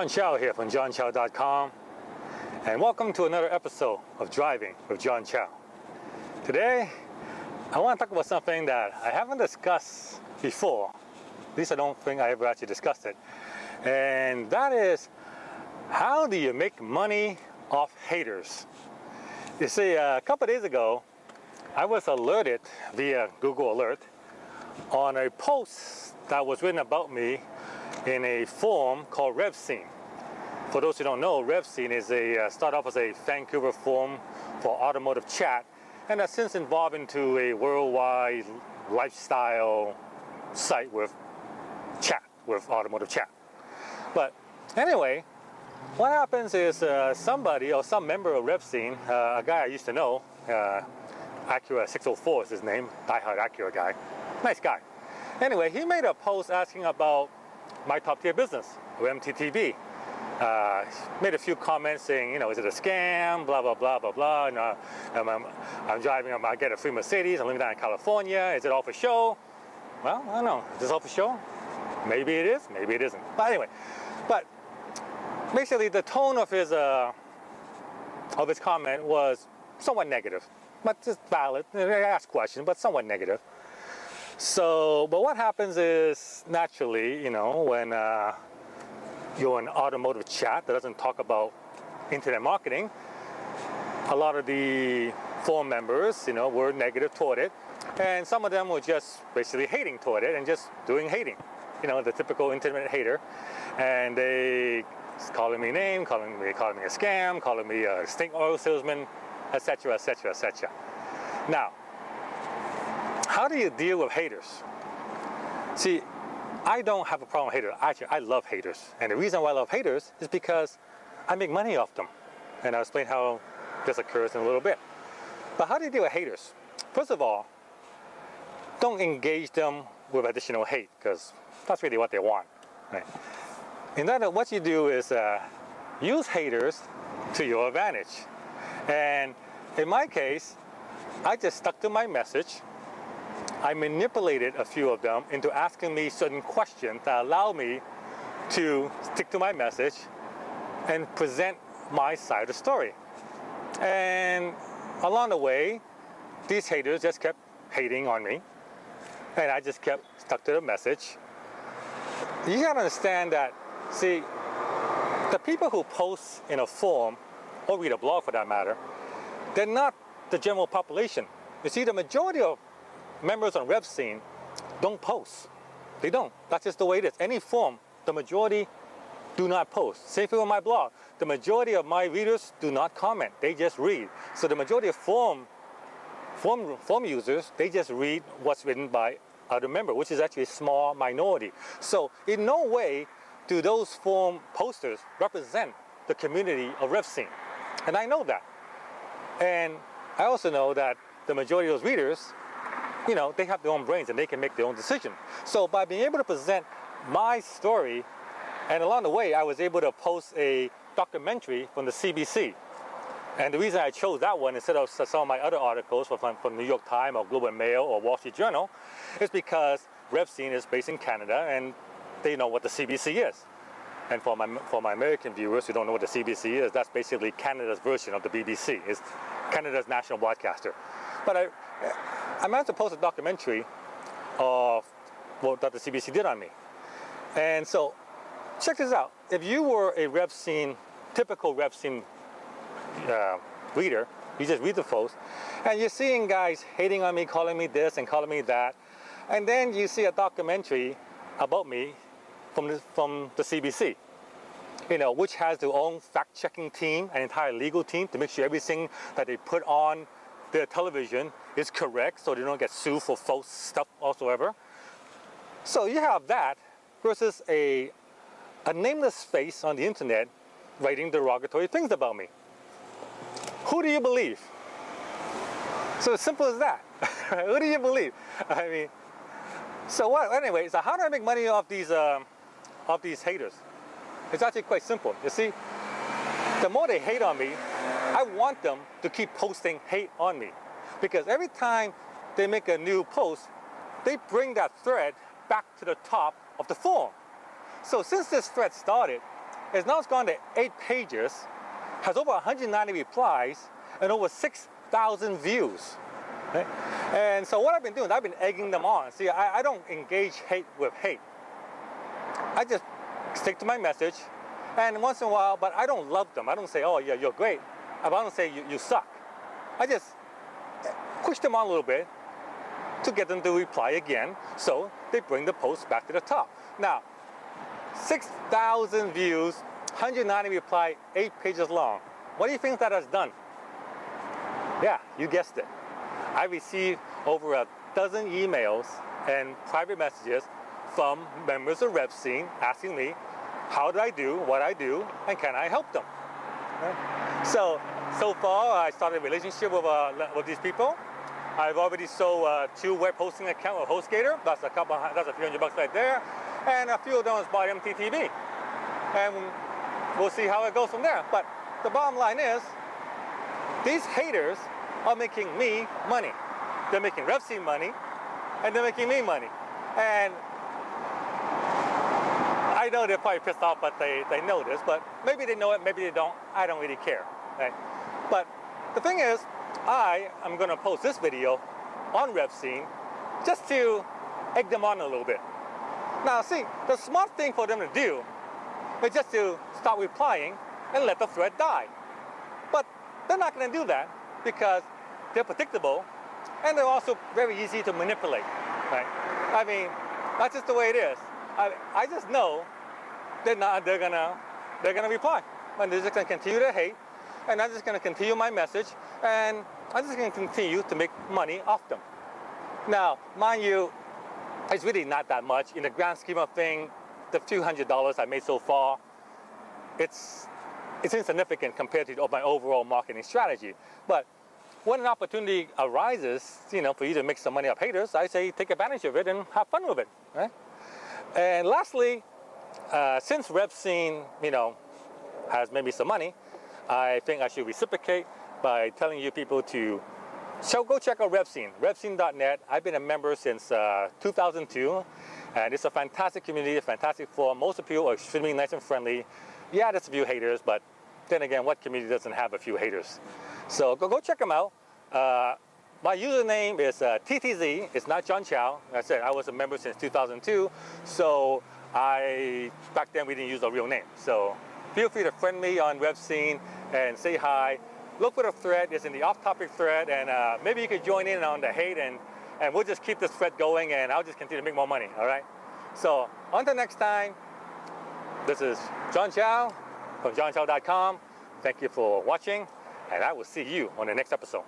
John Chow here from johnchow.com, and welcome to another episode of Driving with John Chow. Today, I want to talk about something that I haven't discussed before. At least I don't think I ever actually discussed it. And that is, how do you make money off haters? You see, a couple of days ago, I was alerted via Google Alert on a post that was written about me in a forum called RevScene. For those who don't know, RevScene is started off as a Vancouver forum for automotive chat, and has since evolved into a worldwide lifestyle site with automotive chat. But anyway, what happens is somebody or some member of RevScene, a guy I used to know, Acura 604 is his name, diehard Acura guy, nice guy. Anyway, he made a post asking about my top tier business, or MTTB. Made a few comments saying, is it a scam, blah, blah, blah, blah, blah. And, I'm driving, I get a free Mercedes, I'm living down in California. Is it all for show? Well, I don't know. Is this all for show? Maybe it is, maybe it isn't. But anyway, basically the tone of his comment was somewhat negative, but just valid. I asked questions, but somewhat negative. So, but what happens is, naturally, when you're in automotive chat that doesn't talk about internet marketing, a lot of the forum members, were negative toward it, and some of them were just basically hating toward it and just doing hating, the typical internet hater, and they calling me a name, calling me a scam, calling me a stink oil salesman, etc., etc., etc. Now, how do you deal with haters? See, I don't have a problem with haters. Actually, I love haters. And the reason why I love haters is because I make money off them. And I'll explain how this occurs in a little bit. But how do you deal with haters? First of all, don't engage them with additional hate, because that's really what they want. Right? And then what you do is use haters to your advantage. And in my case, I just stuck to my message. I manipulated a few of them into asking me certain questions that allow me to stick to my message and present my side of the story. And along the way, these haters just kept hating on me, and I just kept stuck to the message. You gotta understand that, see, the people who post in a forum, or read a blog for that matter, they're not the general population. You see, the majority of members on RevScene don't post. They don't. That's just the way it is. Any forum, the majority do not post. Same thing with my blog. The majority of my readers do not comment. They just read. So the majority of forum users, they just read what's written by other members, which is actually a small minority. So in no way do those forum posters represent the community of RevScene. And I know that. And I also know that the majority of those readers, they have their own brains and they can make their own decision. So by being able to present my story, and along the way, I was able to post a documentary from the CBC. And the reason I chose that one instead of some of my other articles from New York Times or Globe and Mail or Wall Street Journal is because RevScene is based in Canada and they know what the CBC is. And for my American viewers who don't know what the CBC is, that's basically Canada's version of the BBC. It's Canada's national broadcaster. But I managed to post a documentary of what that the CBC did on me. And so, check this out. If you were a typical RevScene reader, you just read the post, and you're seeing guys hating on me, calling me this and calling me that, and then you see a documentary about me from the CBC, which has their own fact-checking team, an entire legal team to make sure everything that they put on their television is correct, so they don't get sued for false stuff whatsoever. So you have that versus a nameless face on the internet writing derogatory things about me. Who do you believe? So as simple as that. Who do you believe? I mean, so what? Anyway, so how do I make money off these haters? It's actually quite simple. You see, the more they hate on me, I want them to keep posting hate on me, because every time they make a new post, they bring that thread back to the top of the forum. So since this thread started, is now it's gone to 8 pages, has over 190 replies, and over 6,000 views. Okay? And so what I've been doing, I've been egging them on. See, I don't engage hate with hate. I just stick to my message, and once in a while, but I don't love them. I don't say, oh yeah, you're great. I don't say you suck. I just push them on a little bit to get them to reply again, so they bring the post back to the top. Now, 6,000 views, 190 reply, 8 pages long. What do you think that has done? Yeah, you guessed it. I received over a dozen emails and private messages from members of Rev Scene asking me, how do I do what I do, and can I help them? Okay? So far, I started a relationship with these people. I've already sold 2 web hosting accounts with HostGator. That's a few $100 right there. And a few of them was by MTTV. And we'll see how it goes from there. But the bottom line is, these haters are making me money. They're making Rev Scene money, and they're making me money. And I know they're probably pissed off, but they know this, but maybe they know it, maybe they don't. I don't really care. Right? But the thing is, I am going to post this video on Rev Scene just to egg them on a little bit. Now, see, the smart thing for them to do is just to stop replying and let the thread die. But they're not going to do that because they're predictable and they're also very easy to manipulate. Right? I mean, that's just the way it is. I just know they're gonna reply, and they're just gonna continue to hate, and I'm just gonna continue my message, and I'm just gonna continue to make money off them. Now, mind you, it's really not that much in the grand scheme of things. The few $100s I made so far, it's insignificant compared to my overall marketing strategy. But when an opportunity arises, for you to make some money off haters, I say take advantage of it and have fun with it, right? And lastly, since Rev Scene, has made me some money, I think I should reciprocate by telling you people to go check out Rev Scene, revscene.net. I've been a member since 2002, and it's a fantastic community, a fantastic forum. Most of the people are extremely nice and friendly. Yeah, there's a few haters, but then again, what community doesn't have a few haters? So go check them out. My username is TTZ. It's not John Chow. Like I said, I was a member since 2002. So back then we didn't use a real name. So feel free to friend me on Rev Scene and say hi. Look for the thread. It's in the off-topic thread, and maybe you could join in on the hate, and we'll just keep this thread going, and I'll just continue to make more money. All right. So until next time, this is John Chow from johnchow.com. Thank you for watching, and I will see you on the next episode.